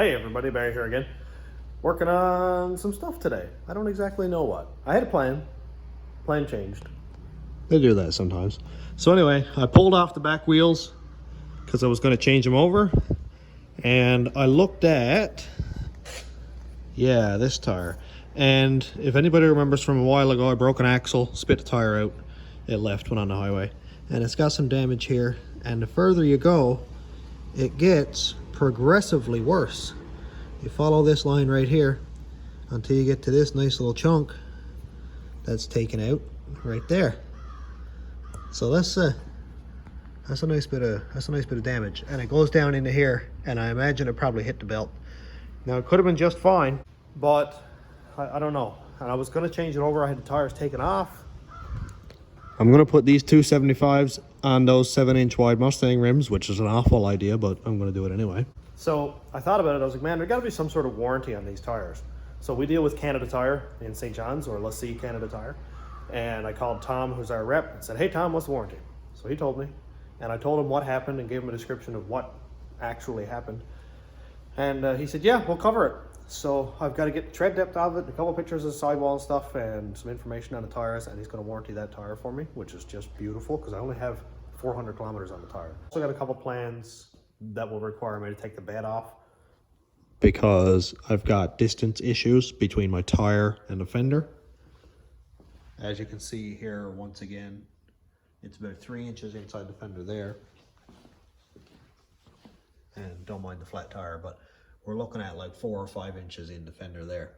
Hey everybody, Barry here again. Working on some stuff today. I don't exactly know what. I had a plan. Plan changed. They do that sometimes. So anyway, I pulled off the back wheels because I was going to change them over. And I looked at, this tire. And if anybody remembers from a while ago, I broke an axle, spit the tire out. It left, went on the highway. And it's got some damage here. And the further you go, it gets progressively worse. You follow this line right here until you get to this nice little chunk that's taken out right there. So that's a nice bit of damage, and it goes down into here, and I imagine it probably hit the belt. Now it could have been just fine, but I don't know. And I was going to change it over. I had the tires taken off. I'm going to put these 275s on those 7-inch wide Mustang rims, which is an awful idea, but I'm going to do it anyway. So I thought about it. I was like, man, there's got to be some sort of warranty on these tires. So we deal with Canada Tire in St. John's, or let's see, Canada Tire. And I called Tom, who's our rep, and said, hey, Tom, what's the warranty? So he told me, and I told him what happened and gave him a description of what actually happened. And he said, yeah, we'll cover it. So I've got to get the tread depth of it, a couple pictures of the sidewall and stuff, and some information on the tires, and he's going to warranty that tire for me, which is just beautiful because I only have 400 kilometers on the tire. Also got a couple plans that will require me to take the bed off because I've got distance issues between my tire and the fender. As you can see here, once again, it's about 3 inches inside the fender there. And don't mind the flat tire, but we're looking at like 4 or 5 inches in the fender there.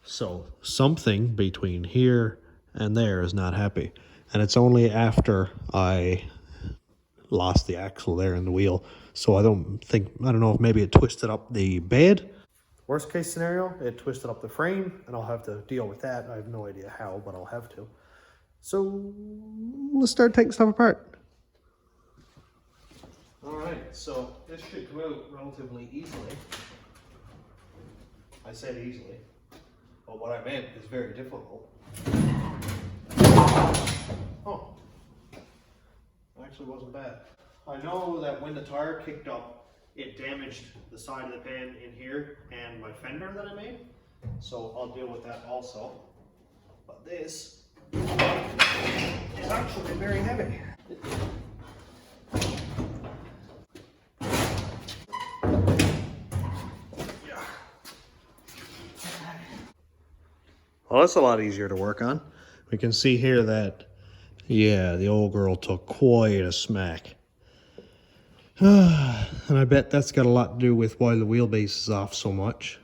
So something between here and there is not happy. And it's only after I lost the axle there in the wheel. So I don't know if maybe it twisted up the bed. Worst case scenario, it twisted up the frame, and I'll have to deal with that. I have no idea how, but I'll have to. So let's start taking stuff apart. All right, so this should come out relatively easily. I said easily, but what I meant is very difficult. Oh, actually wasn't bad. I know that when the tire kicked up, it damaged the side of the pan in here and my fender that I made. So I'll deal with that also. But this is actually very heavy. Well, that's a lot easier to work on. We can see here that, the old girl took quite a smack. And I bet that's got a lot to do with why the wheelbase is off so much.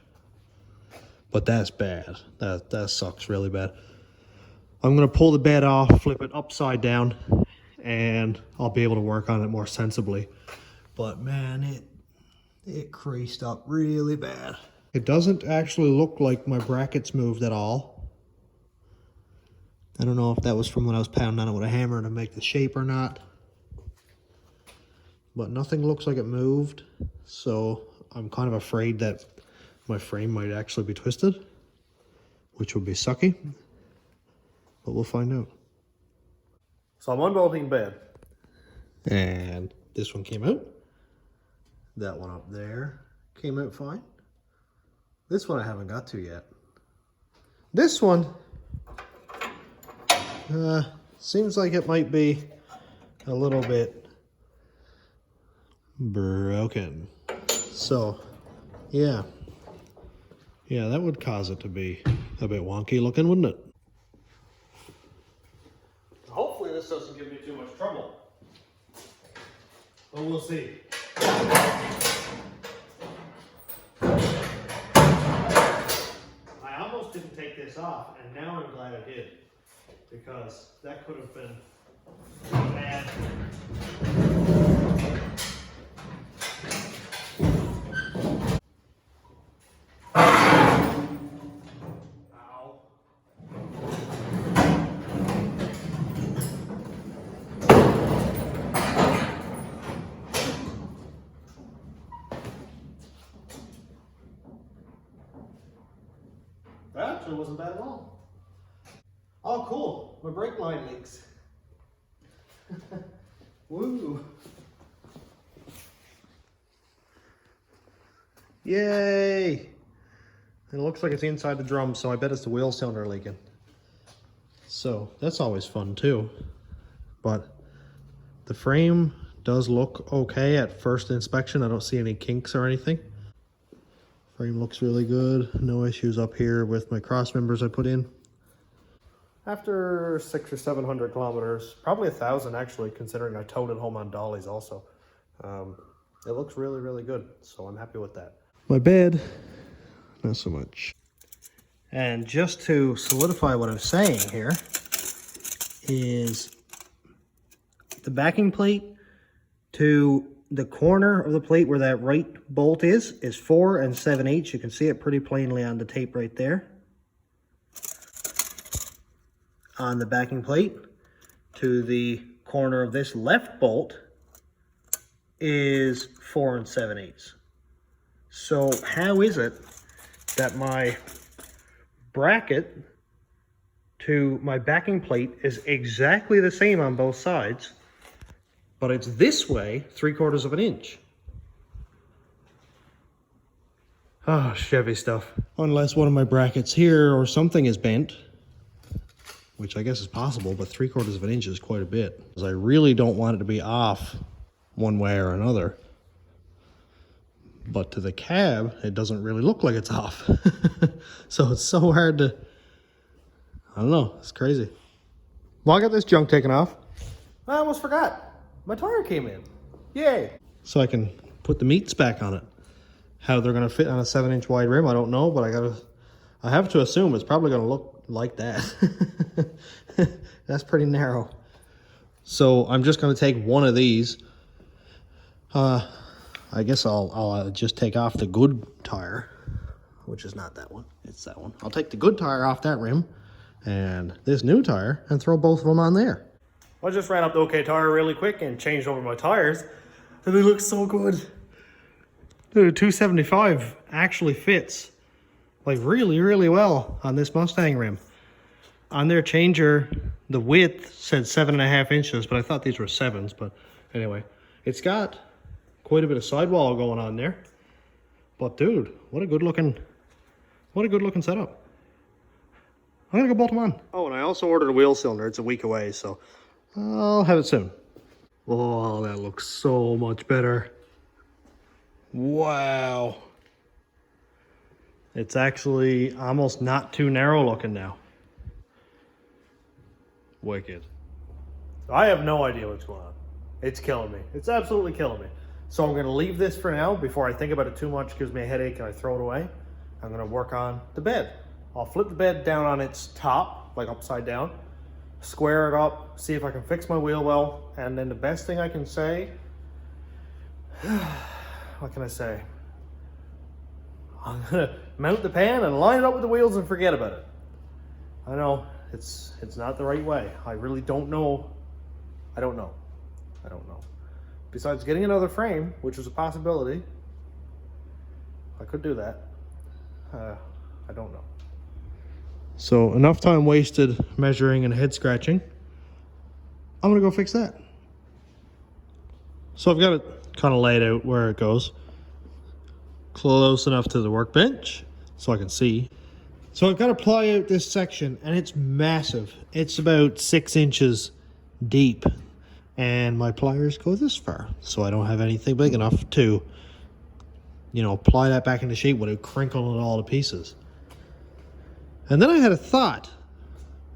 But that's bad. That sucks really bad. I'm going to pull the bed off, flip it upside down, and I'll be able to work on it more sensibly. But man, it creased up really bad. It doesn't actually look like my brackets moved at all. I don't know if that was from when I was pounding on it with a hammer to make the shape or not. But nothing looks like it moved. So I'm kind of afraid that my frame might actually be twisted, which would be sucky. But we'll find out. So I'm unbolting bed. And this one came out. That one up there came out fine. This one I haven't got to yet. This one seems like it might be a little bit broken. So, yeah, that would cause it to be a bit wonky looking, wouldn't it? Hopefully this doesn't give me too much trouble. But we'll see. I almost didn't take this off, and now I'm glad I did, because that could have been bad. That actually wasn't bad at all. Oh, cool. My brake line leaks. Woo. Yay! It looks like it's inside the drum, so I bet it's the wheel cylinder leaking. So that's always fun too. But the frame does look okay at first inspection. I don't see any kinks or anything. Frame looks really good. No issues up here with my cross members I put in. After 600 or 700 kilometers, probably 1,000 actually, considering I towed it home on dollies also. It looks really, really good. So I'm happy with that. My bed, not so much. And just to solidify what I'm saying here is the backing plate to the corner of the plate where that right bolt is 4 7/8. You can see it pretty plainly on the tape right there. On the backing plate to the corner of this left bolt is 4 7/8. So how is it that my bracket to my backing plate is exactly the same on both sides, but it's this way 3/4 of an inch? Oh, Chevy stuff. Unless one of my brackets here or something is bent, which I guess is possible, but 3/4 of an inch is quite a bit. Because I really don't want it to be off one way or another. But to the cab, it doesn't really look like it's off. So it's so hard to, I don't know, it's crazy. Well, I got this junk taken off. I almost forgot. My tire came in. Yay. So I can put the meats back on it. How they're gonna fit on a 7-inch wide rim, I don't know, but I have to assume it's probably gonna look like that. That's pretty narrow. So I'm just gonna take one of these. I guess I'll just take off the good tire, which is not that one, it's that one. I'll take the good tire off that rim and this new tire and throw both of them on there. I just ran up the OK Tire really quick and changed over my tires, and they look so good. The 275 actually fits like really, really well on this Mustang rim. On their changer, the width said 7.5 inches, but I thought these were 7s. But anyway, it's got quite a bit of sidewall going on there. But dude, what a good looking setup. I'm gonna go bolt them on. Oh, and I also ordered a wheel cylinder. It's a week away, so I'll have it soon. Oh, that looks so much better. Wow. It's actually almost not too narrow looking now. Wicked. I have no idea what's going on. It's killing me. It's absolutely killing me. So I'm going to leave this for now before I think about it too much. It gives me a headache and I throw it away. I'm going to work on the bed. I'll flip the bed down on its top, like upside down, square it up, see if I can fix my wheel well, and then the best thing I can say, what can I say? I'm going to mount the pan and line it up with the wheels and forget about it. I know it's not the right way. I really don't know. I don't know. Besides getting another frame, which is a possibility, I could do that. I don't know. So enough time wasted measuring and head scratching. I'm gonna go fix that. So I've got it kind of laid out where it goes. Close enough to the workbench so I can see. So I've got to ply out this section, and it's massive. It's about 6 inches deep. And my pliers go this far, so I don't have anything big enough to, you know, ply that back into shape without crinkling it all to pieces. And then I had a thought.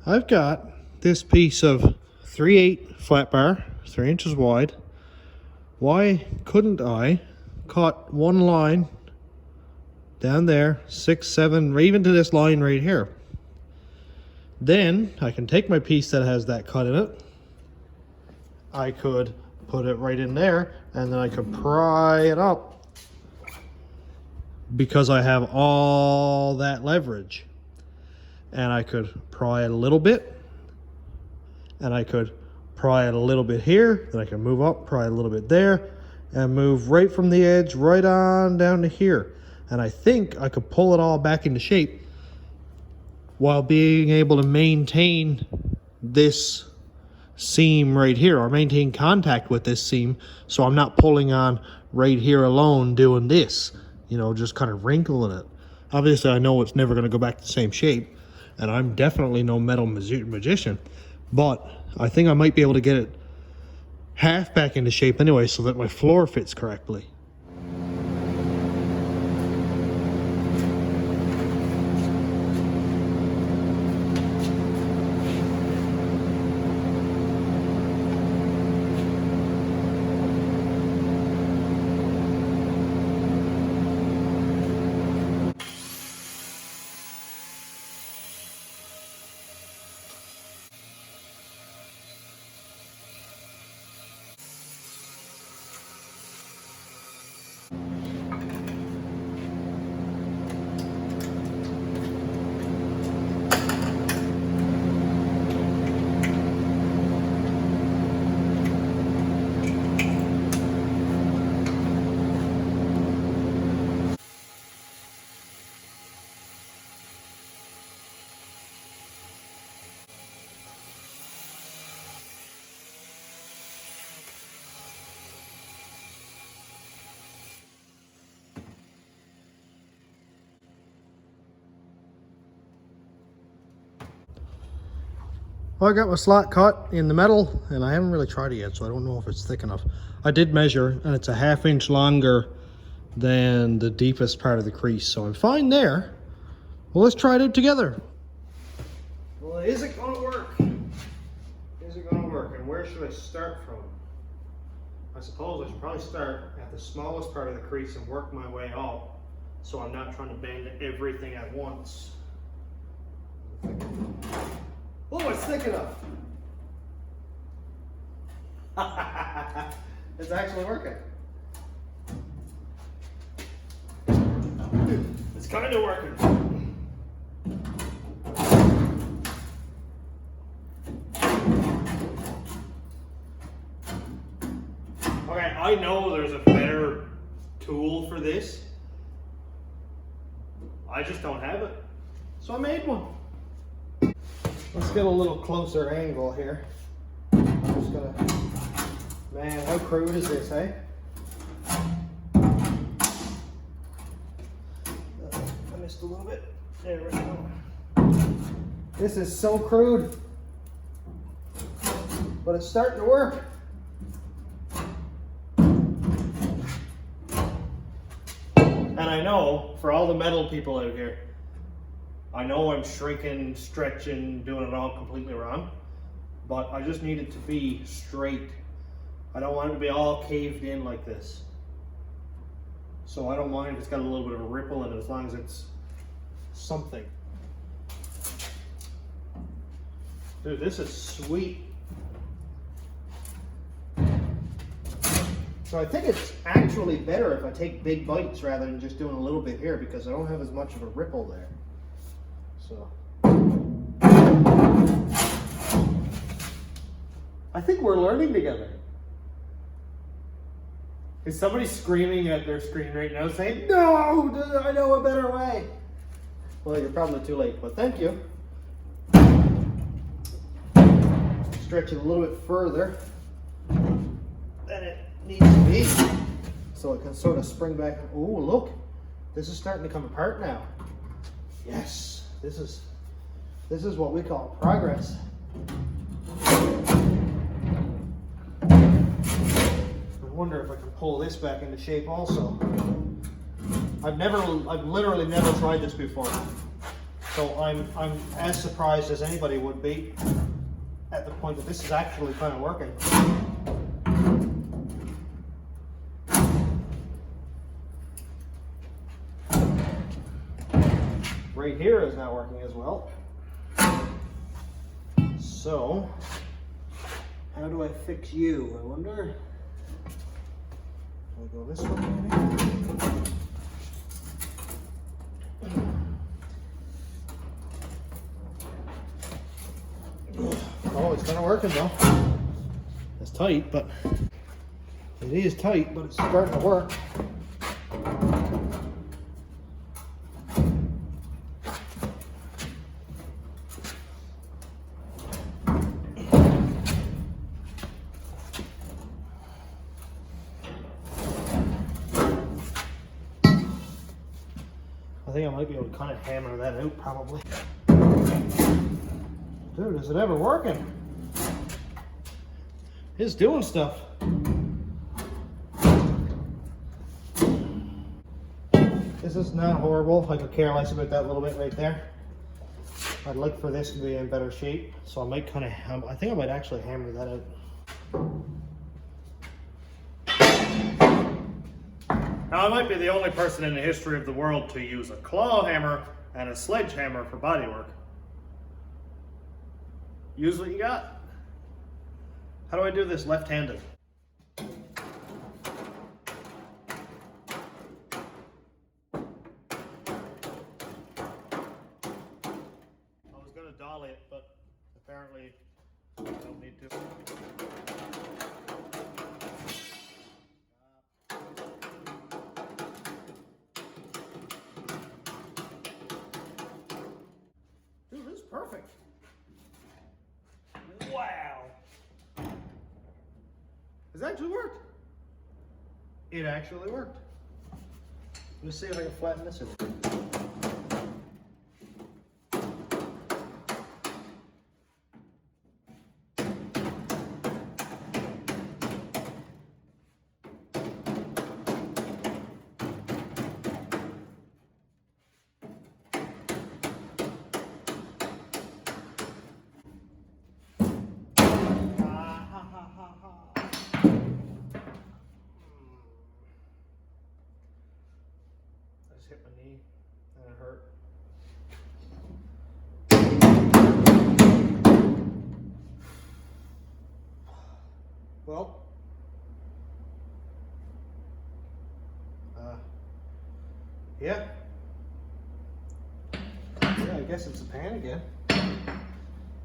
I've got this piece of 3/8 flat bar, 3 inches wide. Why couldn't I cut one line down there, 6, 7, or even to this line right here? Then I can take my piece that has that cut in it. I could put it right in there, and then I could pry it up because I have all that leverage. And I could pry it a little bit, and I could pry it a little bit here, then I can move up, pry it a little bit there, and move right from the edge right on down to here. And I think I could pull it all back into shape while being able to maintain this seam right here, or maintain contact with this seam, so I'm not pulling on right here alone doing this. you know, just kind of wrinkling it. Obviously, I know it's never going to go back to the same shape, and I'm definitely no metal magician, but I think I might be able to get it half back into shape anyway so that my floor fits correctly. Well, I got my slot cut in the metal, and I haven't really tried it yet, so I don't know if it's thick enough. I did measure, and it's a 1/2 inch longer than the deepest part of the crease, so I'm fine there. Well, let's try it out together. Well, is it gonna work? Is it gonna work, and where should I start from? I suppose I should probably start at the smallest part of the crease and work my way up, so I'm not trying to bend everything at once. Oh, it's thick enough. It's actually working. It's kind of working. Okay, I know there's a better tool for this. I just don't have it. So I made one. Let's get a little closer angle here. I'm just gonna, man, how crude is this, eh? I missed a little bit. There we go. This is so crude, but it's starting to work. And I know, for all the metal people out here, I know I'm shrinking, stretching, doing it all completely wrong, but I just need it to be straight. I don't want it to be all caved in like this. So I don't mind if it's got a little bit of a ripple in it, as long as it's something. Dude, this is sweet. So I think it's actually better if I take big bites rather than just doing a little bit here, because I don't have as much of a ripple there. So I think we're learning together. Is somebody screaming at their screen right now saying, "No, I know a better way"? Well, you're probably too late, but thank you. Stretch it a little bit further than it needs to be, so it can sort of spring back. Oh, look, this is starting to come apart now. Yes. This is what we call progress. I wonder if I can pull this back into shape also. I've literally never tried this before, so I'm as surprised as anybody would be at the point that this is actually kind of working. Right here is not working as well. So, how do I fix you, I wonder? Do I go this way maybe? Oh, it's kind of working though. It's tight, but it is tight, but it's starting to work. I think I might be able to kind of hammer that out probably. Dude, is it ever working? It's doing stuff. This is not horrible. I could care less about that little bit right there. I'd like for this to be in better shape, so I might kind of, I think I might actually hammer that out. Now, I might be the only person in the history of the world to use a claw hammer and a sledgehammer for bodywork. Use what you got. How do I do this left-handed? I was going to dolly it, but apparently I don't need to. Dude, this is perfect. Wow. It actually worked. It actually worked. Let's see if I can flatten this out. Hit my knee and it hurt. Well, yeah, I guess it's a pan again.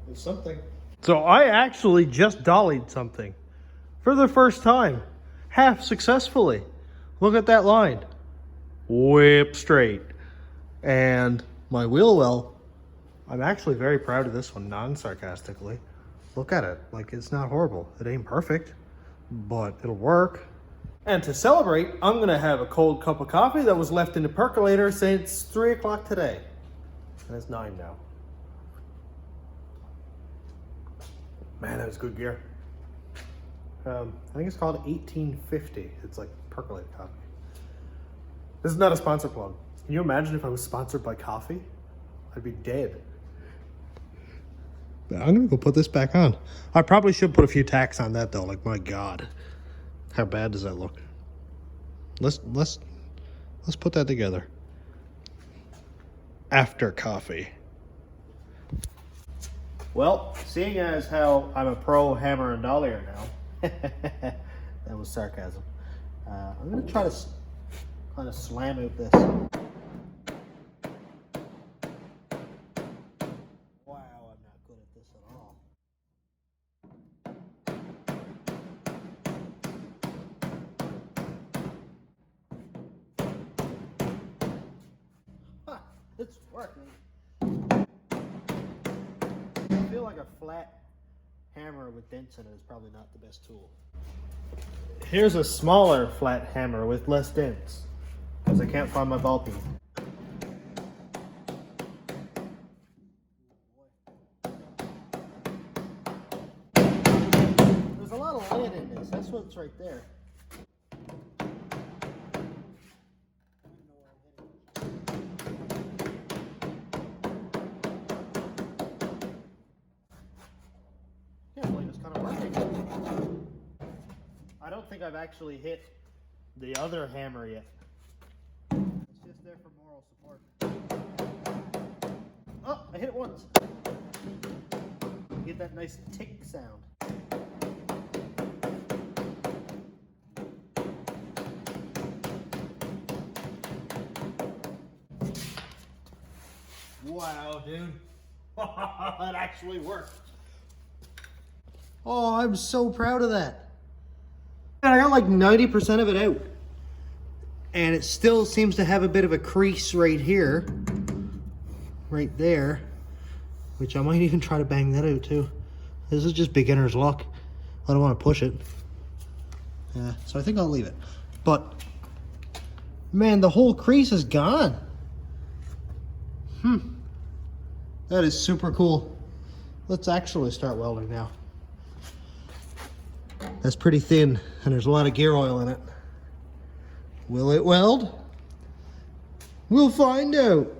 It's something. So I actually just dollied something for the first time, half successfully. Look at that line. Whip straight. And my wheel well, I'm actually very proud of this one, non-sarcastically. Look at it, like it's not horrible. It ain't perfect, but it'll work. And to celebrate, I'm gonna have a cold cup of coffee that was left in the percolator since 3 o'clock today. And it's 9 now. Man, that was good gear. I think it's called 1850. It's like percolated coffee. This is not a sponsor plug. Can you imagine if I was sponsored by coffee? I'd be dead. I'm gonna go put this back on. I probably should put a few tacks on that though. Like, my God, how bad does that look? Let's put that together. After coffee. Well, seeing as how I'm a pro hammer and dollier now, that was sarcasm. I'm gonna try to kind of slam out this. Wow, I'm not good at this at all. Ha, it's working. I feel like a flat hammer with dents in it is probably not the best tool. Here's a smaller flat hammer with less dents, because I can't find my ball peen. There's a lot of lead in this. That's what's right there. Can't believe it's kind of working. I don't think I've actually hit the other hammer yet. It's just there for moral support. Oh, I hit it once. Get that nice tick sound. Wow, dude. That actually worked. Oh, I'm so proud of that. And I got like 90% of it out. And it still seems to have a bit of a crease right here. Right there. Which I might even try to bang that out too. This is just beginner's luck. I don't want to push it. Yeah, so I think I'll leave it. But, man, the whole crease is gone. That is super cool. Let's actually start welding now. That's pretty thin, and there's a lot of gear oil in it. Will it weld? We'll find out.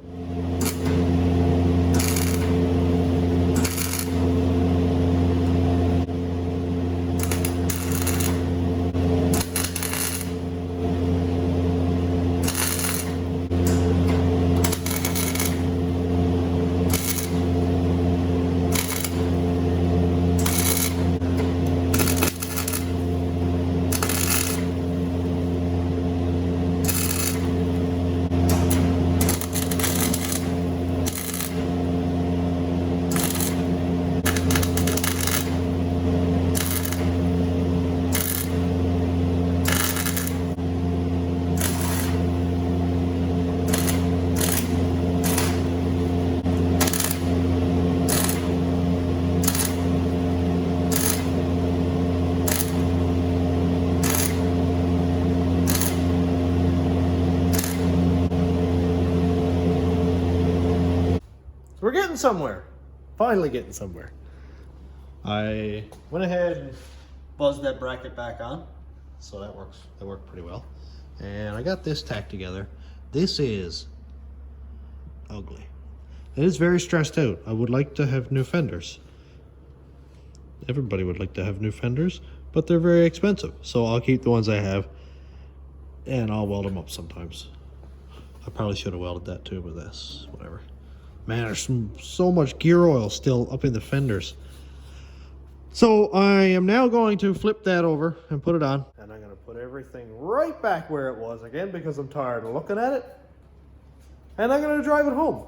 We're getting somewhere. Finally getting somewhere. I went ahead and buzzed that bracket back on. So that worked pretty well. And I got this tacked together. This is ugly. It is very stressed out. I would like to have new fenders. Everybody would like to have new fenders, but they're very expensive. So I'll keep the ones I have and I'll weld them up sometimes. I probably should have welded that too, but that's whatever. Man, there's so much gear oil still up in the fenders. So I am now going to flip that over and put it on. And I'm going to put everything right back where it was again because I'm tired of looking at it. And I'm going to drive it home.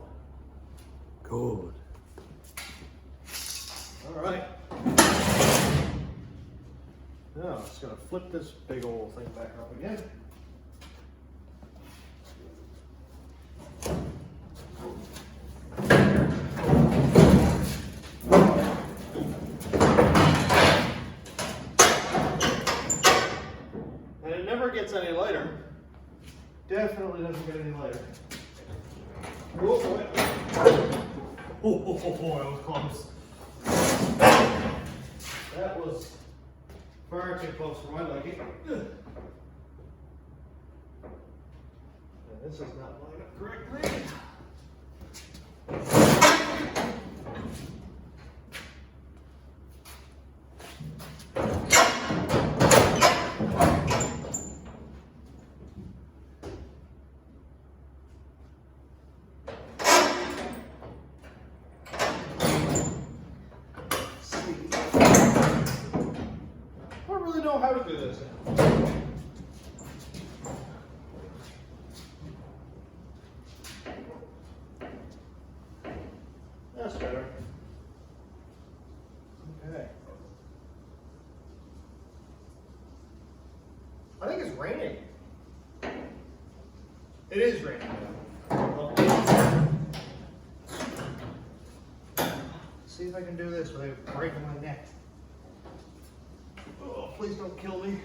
Good. All right. Now I'm just going to flip this big old thing back up again. And it never gets any lighter. Definitely doesn't get any lighter. Oh, boy. Oh, that was close. That was far too close for my liking. And this is not lined up correctly. How to do this. That's better. Okay. I think it's raining. It is raining. See if I can do this without breaking my neck. Oh, please don't kill me.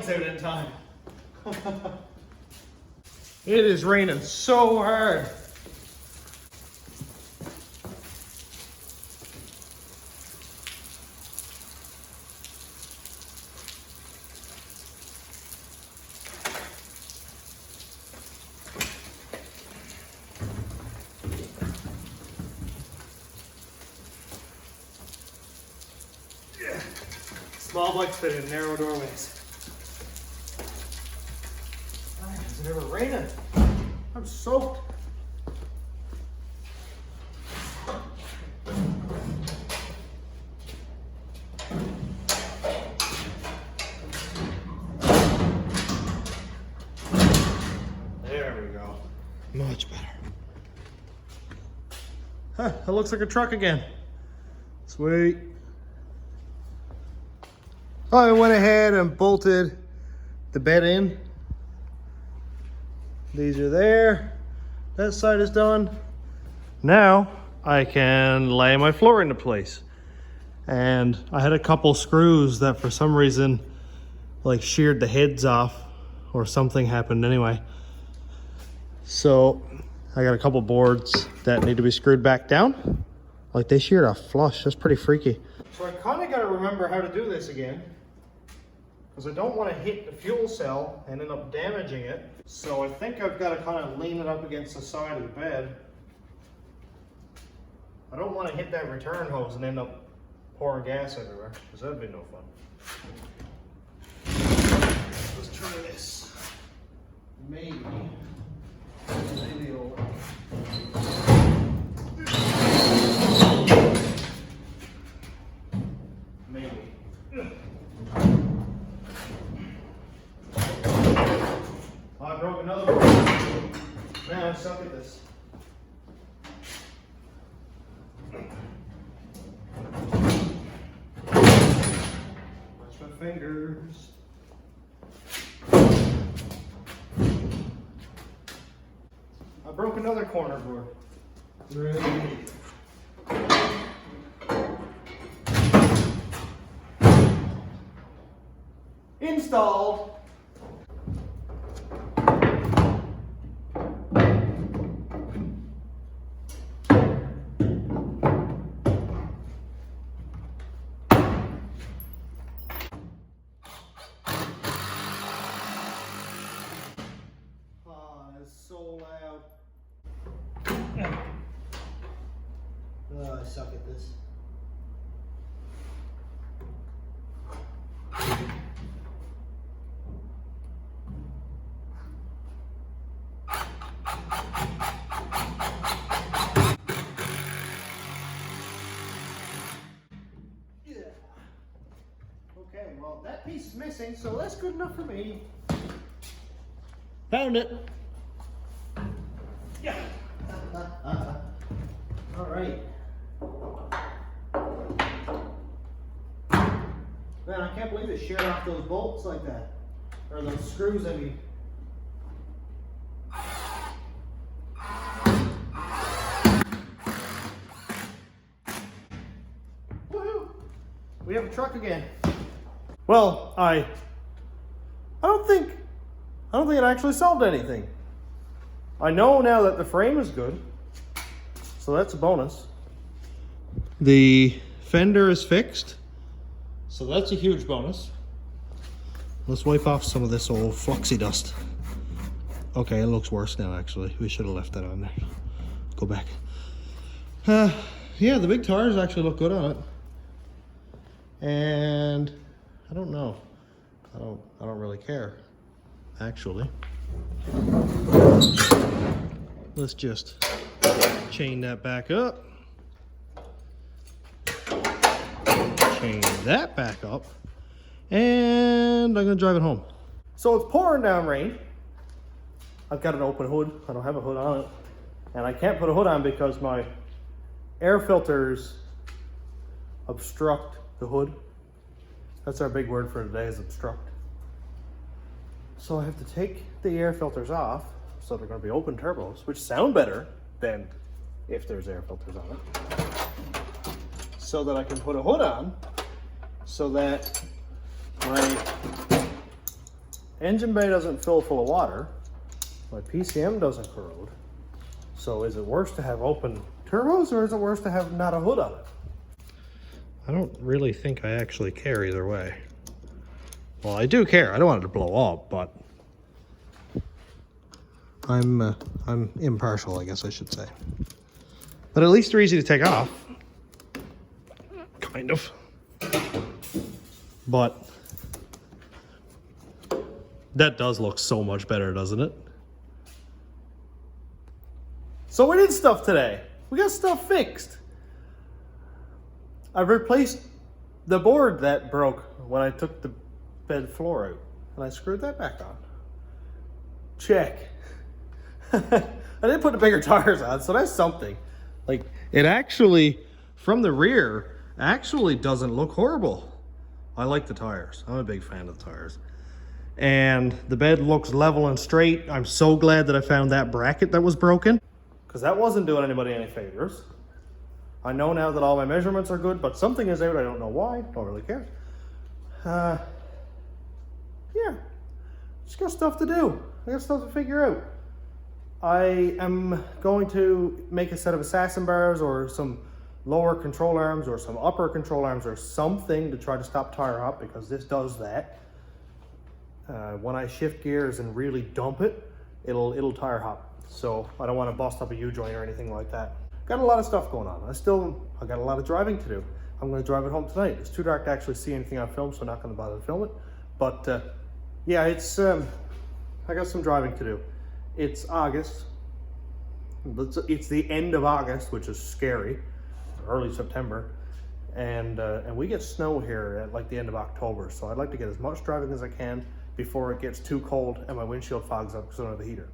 Out in time. It is raining so hard. Small bikes fit in narrow doorways. Is it ever raining? I'm soaked. There we go. Much better. Huh, that looks like a truck again. Sweet. I went ahead and bolted the bed in. These are there. That side is done. Now I can lay my floor into place. And I had a couple screws that for some reason like sheared the heads off, or something happened anyway. So I got a couple boards that need to be screwed back down. Like they sheared off flush. That's pretty freaky. So I kind of got to remember how to do this again, because I don't want to hit the fuel cell and end up damaging it. So I think I've got to kind of lean it up against the side of the bed. I don't want to hit that return hose and end up pouring gas everywhere, because that'd be no fun. Let's try this. Maybe it'll... Maybe. I broke another one. Man, I suck at this. Watch my fingers. I broke another corner board. Really? Installed. So loud. Oh, I suck at this. Yeah. Okay, well, that piece is missing, so that's good enough for me. Found it. Yeah. All right. Man, I can't believe it sheared off those bolts like that. Or those screws, I mean. Woohoo! We have a truck again. Well, I don't think it actually solved anything. I know now that the frame is good, so that's a bonus. The fender is fixed, so that's a huge bonus. Let's wipe off some of this old fluxy dust. Okay, it looks worse now actually. We should have left that on there. Go back. Yeah, the big tires actually look good on it. And I don't know. I don't really care, actually. Let's just chain that back up. Chain that back up. And I'm gonna drive it home. So it's pouring down rain. I've got an open hood. I don't have a hood on it. And I can't put a hood on because my air filters obstruct the hood. That's our big word for today, is obstruct. So I have to take the air filters off, so they're going to be open turbos, which sound better than if there's air filters on it. So that I can put a hood on, so that my engine bay doesn't fill full of water, my PCM doesn't corrode. So is it worse to have open turbos, or is it worse to have not a hood on it? I don't really think I actually care either way. Well, I do care. I don't want it to blow up, but I'm impartial, I guess I should say. But at least they're easy to take off. Kind of. But that does look so much better, doesn't it? So we did stuff today. We got stuff fixed. I've replaced the board that broke when I took the bed floor out, and I screwed that back on. Check. I didn't put the bigger tires on, so that's something. Like, It actually, from the rear, actually doesn't look horrible. I like the tires. I'm a big fan of the tires. And the bed looks level and straight. I'm so glad that I found that bracket that was broken, because that wasn't doing anybody any favors. I know now that all my measurements are good, but something is out. I don't know why. Don't really care. Yeah. Just got stuff to do. I got stuff to figure out. I am going to make a set of assassin bars or some lower control arms or some upper control arms or something to try to stop tire hop, because this does that. When I shift gears and really dump it, it'll tire hop. So I don't want to bust up a U-joint or anything like that. Got a lot of stuff going on. I got a lot of driving to do. I'm going to drive it home tonight. It's too dark to actually see anything on film, so I'm not going to bother to film it. But yeah, it's I got some driving to do. It's August. It's the end of August, which is scary. Early September, and we get snow here at like the end of October. So I'd like to get as much driving as I can before it gets too cold and my windshield fogs up because I don't have a heater.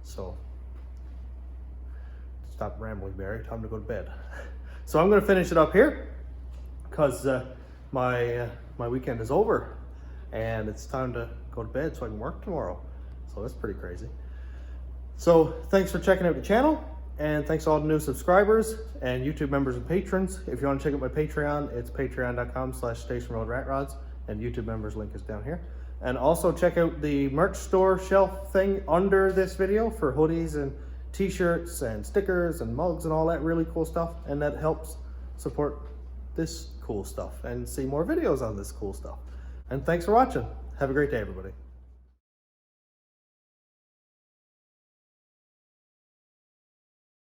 So stop rambling, Barry. Time to go to bed. So I'm going to finish it up here because my weekend is over and it's time to go to bed so I can work tomorrow. So that's pretty crazy. So thanks for checking out the channel, and thanks to all the new subscribers and YouTube members and patrons. If you want to check out my Patreon, it's patreon.com/stationroadratrods, and YouTube members link is down here. And also check out the merch store shelf thing under this video for hoodies and t-shirts and stickers and mugs and all that really cool stuff, and that helps support this cool stuff and see more videos on this cool stuff. And thanks for watching. Have a great day, everybody.